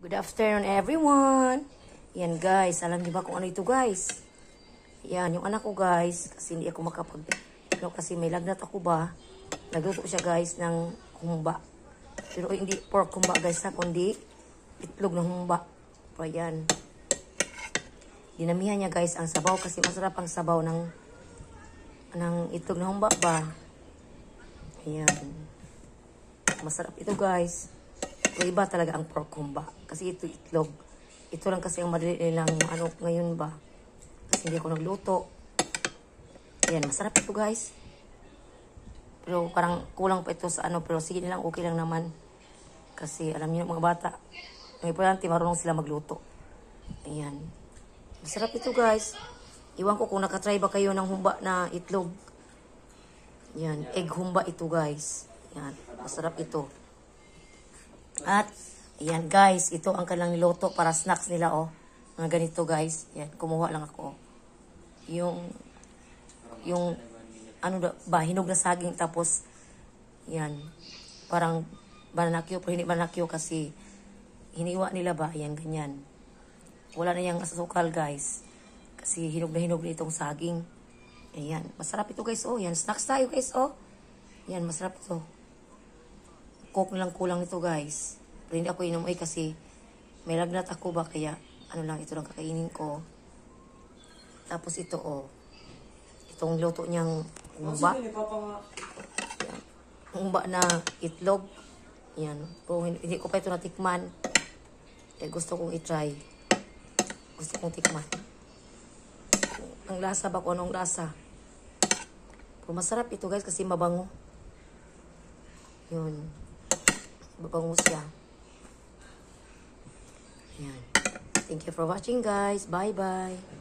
Good afternoon everyone. Yan guys, alam niyo ba kung ano ito guys? Yan, yung anak ko guys, kasi hindi ako kasi may lagnat ako ba. Nagluto siya guys ng humba. Pero hindi pork humba guys ha, kundi itlog ng humba. So yan. Dinamihan niya guys ang sabaw kasi masarap ang sabaw ng itlog ng humba ba. Ayan. Masarap ito guys. Iba talaga ang pork humba. Kasi ito itlog. Ito lang kasi ang madali nilang ngayon ba. Kasi hindi ako nagluto. Ayan, masarap ito guys. Pero parang kulang pa ito sa pero sige nilang okay lang naman. Kasi alam niyo mga bata, ang importante marunong sila magluto. Ayan. Masarap ito guys. Iwan ko kung nakatry ba kayo ng humba na itlog. Ayan, egg humba ito guys. Ayan, masarap ito. At, ayan guys, ito ang kanilang niloto para snacks nila, oh. Mga ganito guys. Ayan, kumuha lang ako. Yung, hinog na saging tapos, ayan, parang bananakyo, pero hindi bananakyo kasi hiniwa nila ba, ayan, ganyan. Wala na yung asukal guys. Kasi hinog na itong saging. Ayan, masarap ito guys, oh. Ayan, snacks tayo guys, oh. Ayan, masarap ito. Coke na lang kulang nito guys. Pero hindi ako inumoy kasi may lagnat ako ba kaya ito lang kakainin ko. Tapos ito oh. Itong luto niyang humba. Humba na itlog. Yan. Pero hindi ko pa ito natikman. Gusto kong i-try. Gusto kong tikman. Ang lasa ba kung anong lasa. Pero masarap ito guys kasi mabango. Yun. Mabango siya. Yan. Thank you for watching guys. Bye-bye.